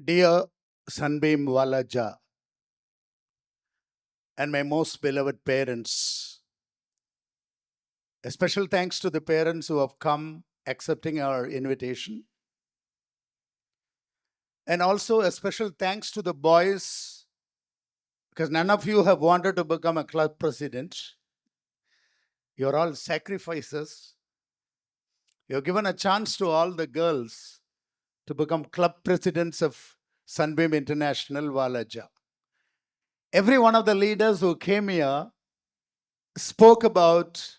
Dear Sunbeam Walaja and my most beloved parents, a special thanks to the parents who have come accepting our invitation. And also a special thanks to the boys, because none of you have wanted to become a club president. You're all sacrifices. You've given a chance to all the girls to become club presidents of Sunbeam International Walaja. Every one of the leaders who came here spoke about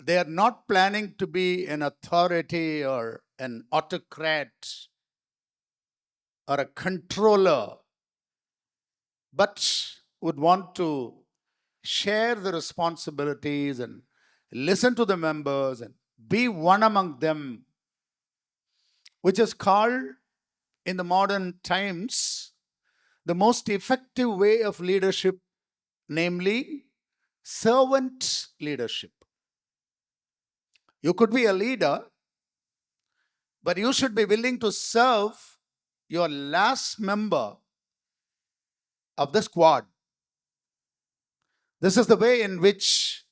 they are not planning to be an authority or an autocrat or a controller, but would want to share the responsibilities and listen to the members and be one among them, which is called in the modern times the most effective way of leadership, namely servant leadership. You could be a leader, but you should be willing to serve your last member of the squad. This is the way in which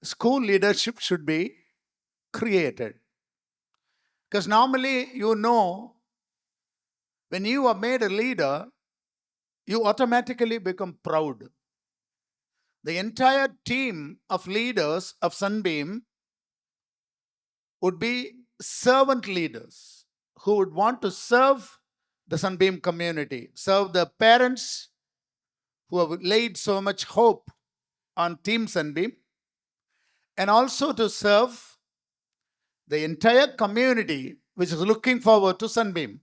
school leadership should be created. Because normally, when you are made a leader, you automatically become proud. The entire team of leaders of Sunbeam would be servant leaders who would want to serve the Sunbeam community, serve the parents who have laid so much hope on Team Sunbeam, and also to serve the entire community which is looking forward to Sunbeam.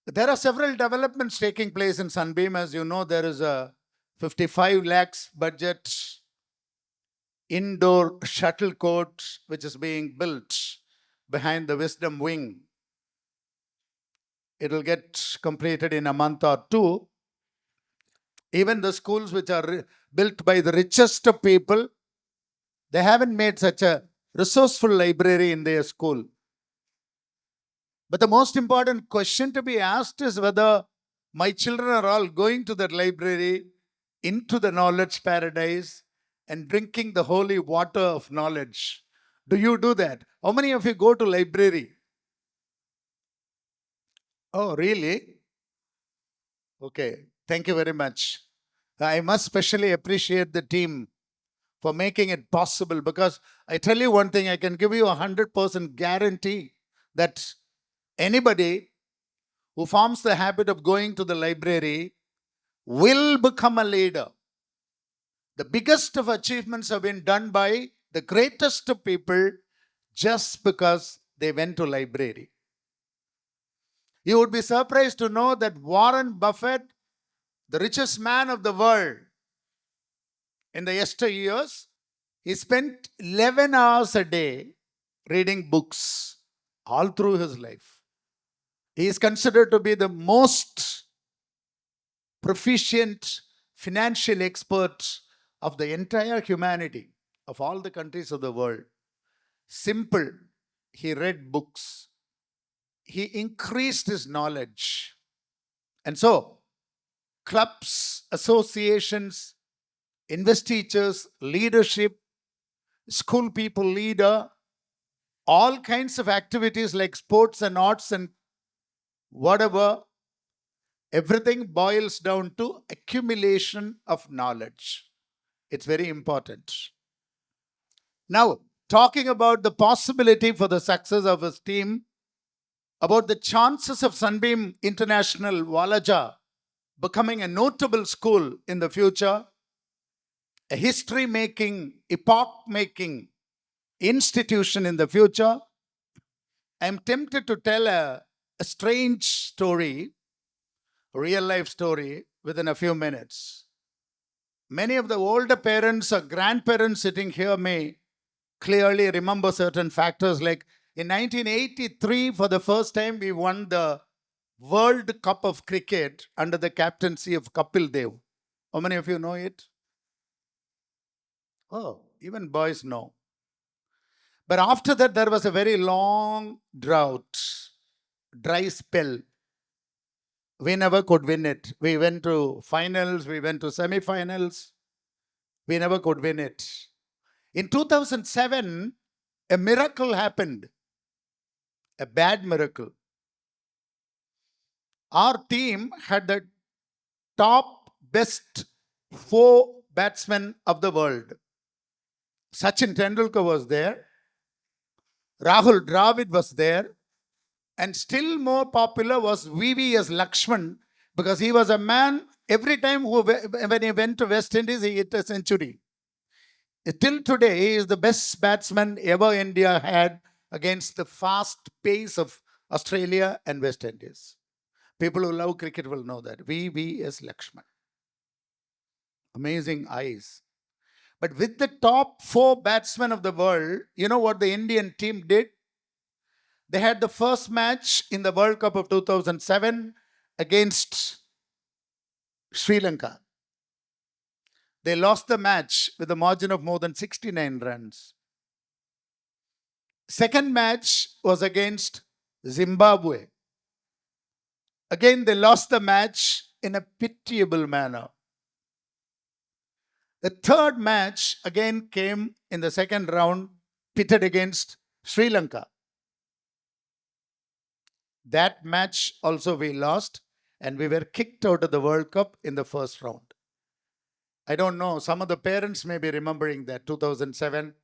There are several developments taking place in Sunbeam. As you know, there is a 55 lakhs budget indoor shuttle court which is being built behind the Wisdom Wing. It will get completed in a month or two. Even the schools which are built by the richest of people, they haven't made such a resourceful library in their school. But the most important question to be asked is whether my children are all going to that library, into the knowledge paradise, and drinking the holy water of knowledge. Do you do that? How many of you go to library? Oh, really? Okay. Thank you very much. I must specially appreciate the team for making it possible, because I tell you one thing, I can give you 100% guarantee that anybody who forms the habit of going to the library will become a leader. The biggest of achievements have been done by the greatest of people just because they went to library. You would be surprised to know that Warren Buffett, the richest man of the world in the yesteryears, he spent 11 hours a day reading books all through his life. He is considered to be the most proficient financial expert of the entire humanity, of all the countries of the world. Simple, he read books. He increased his knowledge. And so, clubs, associations, investitures, leadership, school people leader, all kinds of activities like sports and arts and whatever, everything boils down to accumulation of knowledge. It's very important. Now, talking about the possibility for the success of his team, about the chances of Sunbeam International Walaja becoming a notable school in the future, a history-making, epoch-making institution in the future, I am tempted to tell a strange story, a real-life story, within a few minutes. Many of the older parents or grandparents sitting here may clearly remember certain factors, like in 1983, for the first time, we won the World Cup of Cricket under the captaincy of Kapil Dev. How many of you know it? Oh, even boys know. But after that, there was a very long drought, dry spell. We never could win it. We went to finals, we went to semi-finals. We never could win it. In 2007, a miracle happened, a bad miracle. Our team had the top best 4 batsmen of the world. Sachin Tendulkar was there. Rahul Dravid was there. And still more popular was VVS Lakshman, because he was a man, every time when he went to West Indies, he hit a century. Till today, he is the best batsman ever India had against the fast pace of Australia and West Indies. People who love cricket will know that. VVS Lakshman. Amazing eyes. But with the top 4 batsmen of the world, you know what the Indian team did? They had the first match in the World Cup of 2007 against Sri Lanka. They lost the match with a margin of more than 69 runs. Second match was against Zimbabwe. Again, they lost the match in a pitiable manner. The third match again came in the second round, pitted against Sri Lanka. That match also we lost, and we were kicked out of the World Cup in the first round. I don't know, some of the parents may be remembering that 2007.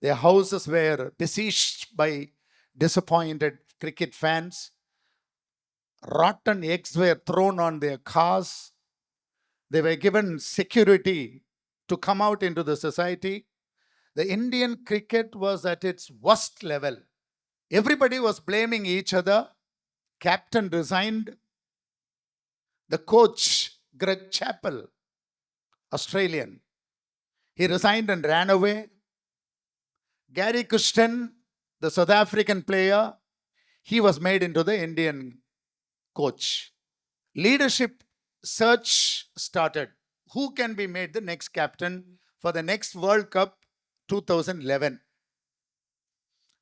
Their houses were besieged by disappointed cricket fans. Rotten eggs were thrown on their cars. They were given security to come out into the society. The Indian cricket was at its worst level. Everybody was blaming each other. Captain resigned. The coach, Greg Chappell, Australian, he resigned and ran away. Gary Kushten, the South African player, he was made into the Indian coach. Leadership search started. Who can be made the next captain for the next World Cup 2011?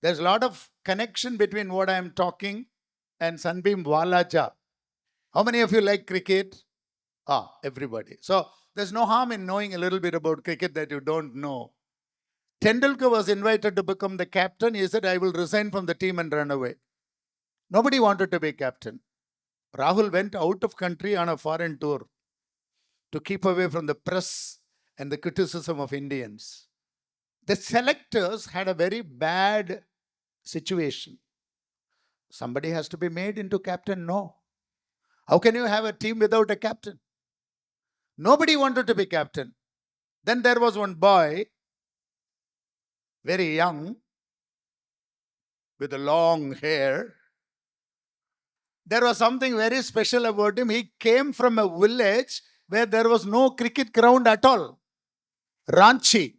There's a lot of connection between what I am talking and Sunbeam Walaja. How many of you like cricket? Everybody. So there's no harm in knowing a little bit about cricket that you don't know. Tendulkar was invited to become the captain. He said, I will resign from the team and run away. Nobody wanted to be captain. Rahul went out of country on a foreign tour to keep away from the press and the criticism of Indians. The selectors had a very bad situation. Somebody has to be made into captain. No. How can you have a team without a captain? Nobody wanted to be captain. Then there was one boy, very young, with a long hair. There was something very special about him. He came from a village where there was no cricket ground at all. Ranchi.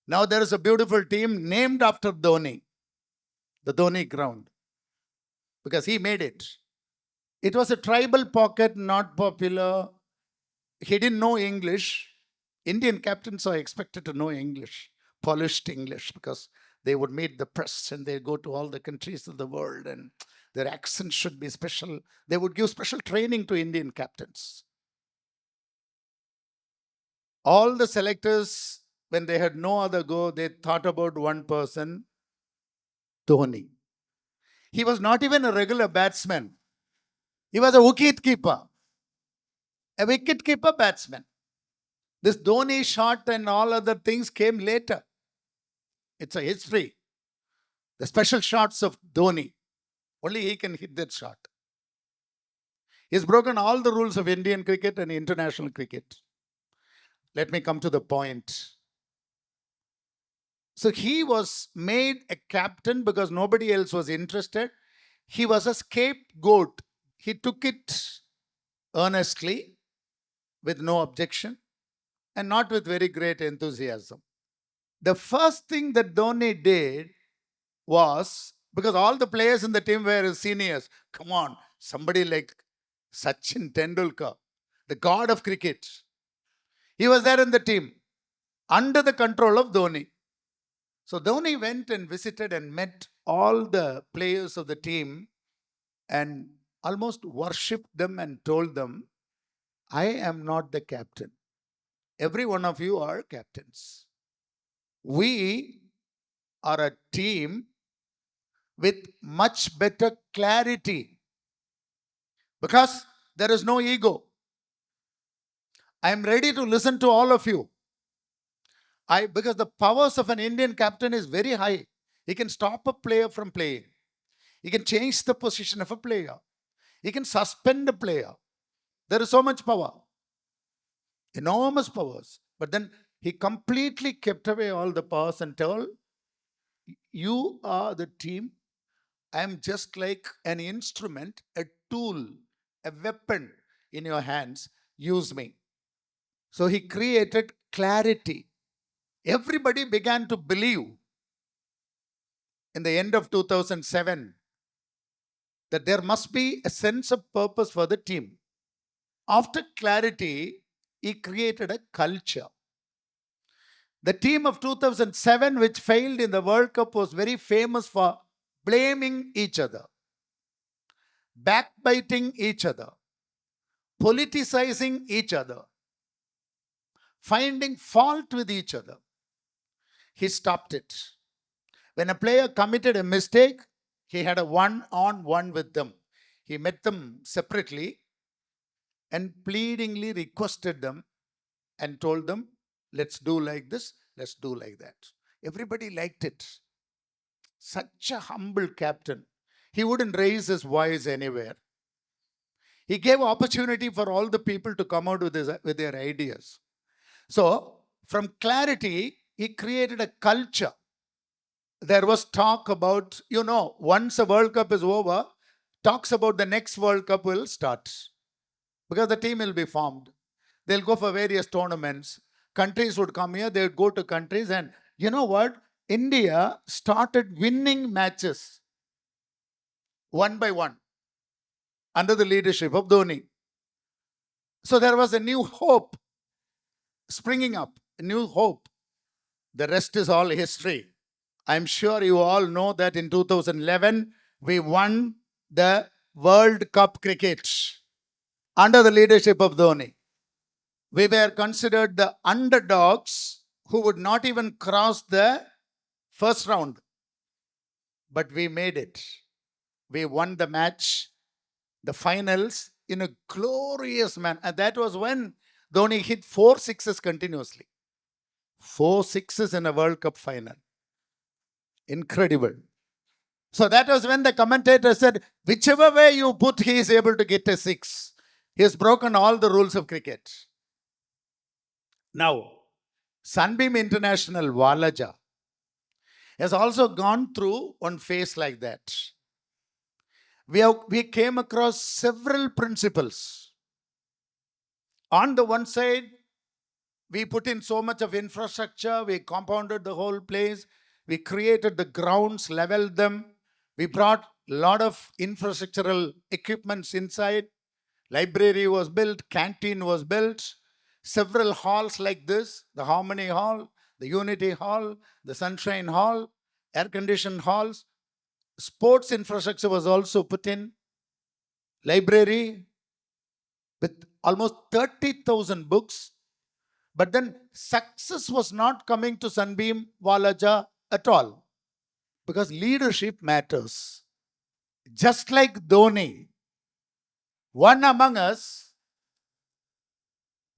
Now there is a beautiful team named after Dhoni. The Dhoni ground. Because he made it. It was a tribal pocket, not popular. He didn't know English. Indian captains are expected to know English, polished English, because they would meet the press and they go to all the countries of the world and their accents should be special. They would give special training to Indian captains. All the selectors, when they had no other go, they thought about one person, Dhoni. He was not even a regular batsman. He was a wicket keeper. A wicket keeper batsman. This Dhoni shot and all other things came later. It's a history. The special shots of Dhoni. Only he can hit that shot. He's broken all the rules of Indian cricket and international cricket. Let me come to the point. So he was made a captain because nobody else was interested. He was a scapegoat. He took it earnestly, with no objection, and not with very great enthusiasm. The first thing that Dhoni did was, because all the players in the team were his seniors, come on, somebody like Sachin Tendulkar, the god of cricket. He was there in the team, under the control of Dhoni. So Dhoni went and visited and met all the players of the team and almost worshipped them and told them, I am not the captain. Every one of you are captains. We are a team with much better clarity because there is no ego. I am ready to listen to all of you. Because the powers of an Indian captain is very high. He can stop a player from playing. He can change the position of a player. He can suspend a player. There is so much power. Enormous powers. But then he completely kept away all the powers and told, you are the team. I am just like an instrument, a tool, a weapon in your hands. Use me. So he created clarity. Everybody began to believe in the end of 2007 that there must be a sense of purpose for the team. After clarity, he created a culture. The team of 2007, which failed in the World Cup, was very famous for blaming each other, backbiting each other, politicizing each other, finding fault with each other. He stopped it. When a player committed a mistake, he had a one-on-one with them. He met them separately and pleadingly requested them and told them, let's do like this, let's do like that. Everybody liked it. Such a humble captain. He wouldn't raise his voice anywhere. He gave opportunity for all the people to come out with their ideas. So, from clarity, he created a culture. There was talk about, once a World Cup is over, talks about the next World Cup will start. Because the team will be formed. They'll go for various tournaments. Countries would come here, they would go to countries. And you know what? India started winning matches one by one under the leadership of Dhoni. So there was a new hope springing up, a new hope. The rest is all history. I'm sure you all know that in 2011, we won the World Cup cricket under the leadership of Dhoni. We were considered the underdogs who would not even cross the first round. But we made it. We won the match, the finals, in a glorious manner. And that was when Dhoni hit 4 sixes continuously. 4 sixes in a World Cup final. Incredible. So that was when the commentator said, whichever way you put, he is able to get a 6. He has broken all the rules of cricket. Now, Sunbeam International Walaja has also gone through one phase like that. We came across several principles. On the one side, we put in so much of infrastructure, we compounded the whole place, we created the grounds, leveled them, we brought a lot of infrastructural equipments inside. Library was built, canteen was built, several halls like this, the Harmony Hall, the Unity Hall, the Sunshine Hall, air-conditioned halls. Sports infrastructure was also put in. Library with almost 30,000 books. But then success was not coming to Sunbeam Walaja at all. Because leadership matters. Just like Dhoni, one among us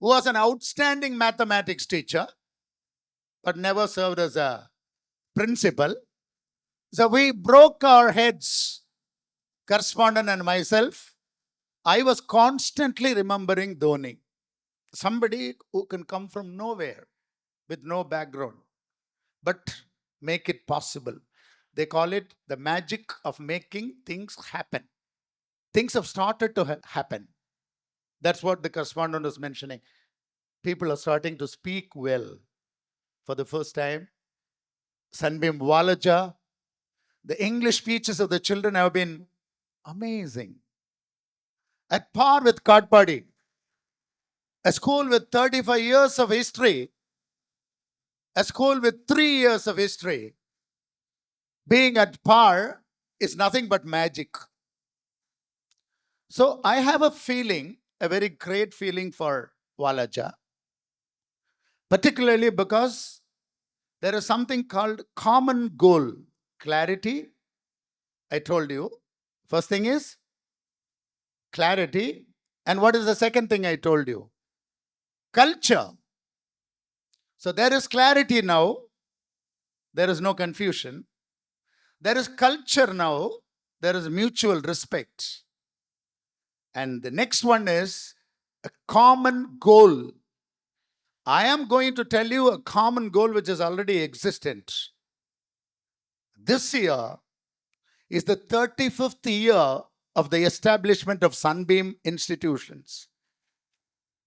who was an outstanding mathematics teacher, but never served as a principal. So we broke our heads, correspondent and myself. I was constantly remembering Dhoni, somebody who can come from nowhere with no background, but make it possible. They call it the magic of making things happen. Things have started to happen. That's what the correspondent was mentioning. People are starting to speak well for the first time. Sunbeam Walaja, the English speeches of the children have been amazing. At par with Kadpadi, a school with 35 years of history, a school with 3 years of history, being at par is nothing but magic. So I have a feeling, a very great feeling for Walaja, particularly because there is something called common goal. Clarity, I told you. First thing is clarity. And what is the second thing I told you? Culture. So there is clarity now. There is no confusion. There is culture now. There is mutual respect. And the next one is a common goal. I am going to tell you a common goal which is already existent. This year is the 35th year of the establishment of Sunbeam institutions.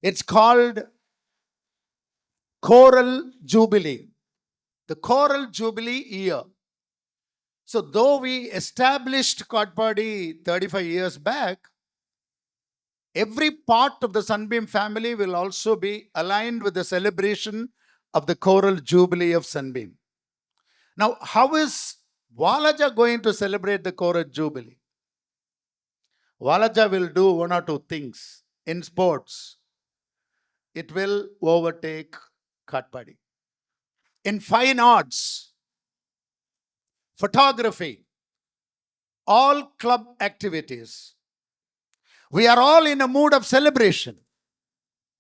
It's called Choral Jubilee. The Choral Jubilee year. So though we established Kotpadi 35 years back, every part of the Sunbeam family will also be aligned with the celebration of the Choral Jubilee of Sunbeam. Now, how is Walaja going to celebrate the Choral Jubilee? Walaja will do one or two things. In sports, it will overtake Kotpadi. In fine arts, photography, all club activities, we are all in a mood of celebration.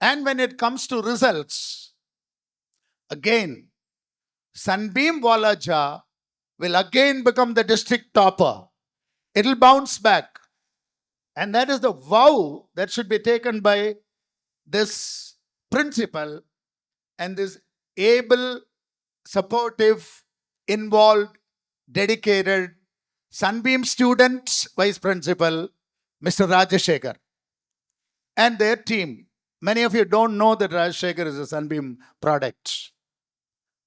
And when it comes to results, again, Sunbeam Walaja will again become the district topper. It will bounce back. And that is the vow that should be taken by this principal and this able, supportive, involved, dedicated Sunbeam student vice principal, Mr. Rajashekar, and their team. Many of you don't know that Rajashekar is a Sunbeam product.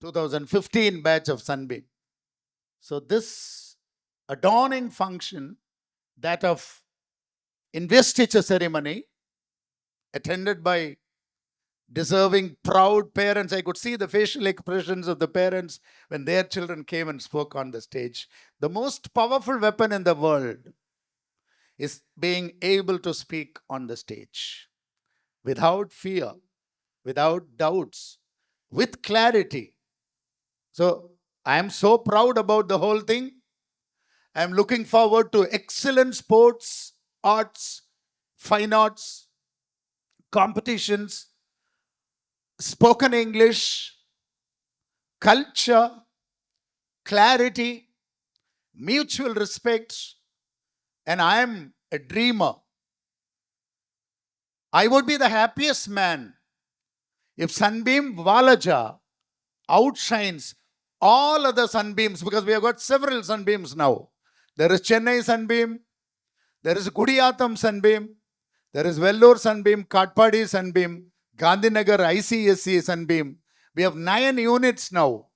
2015 batch of Sunbeam. So this adorning function, that of investiture ceremony, attended by deserving, proud parents. I could see the facial expressions of the parents when their children came and spoke on the stage. The most powerful weapon in the world is being able to speak on the stage without fear, without doubts, with clarity. So I am so proud about the whole thing. I am looking forward to excellent sports, arts, fine arts, competitions, spoken English, culture, clarity, mutual respect, and I am a dreamer. I would be the happiest man if Sunbeam Walaja outshines all other Sunbeams, because we have got several Sunbeams now. There is Chennai Sunbeam, there is Gudiyatham Sunbeam, there is Vellore Sunbeam, Katpadi Sunbeam, Gandhinagar ICSE Sunbeam. We have 9 units now.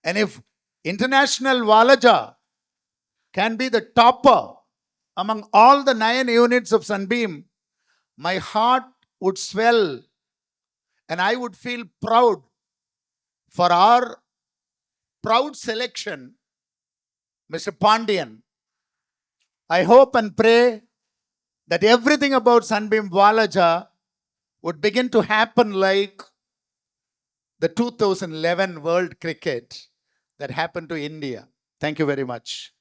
And if International Walaja can be the topper among all the 9 units of Sunbeam, my heart would swell and I would feel proud for our proud selection, Mr. Pandian. I hope and pray that everything about Sunbeam Walaja would begin to happen like the 2011 World Cricket that happened to India. Thank you very much.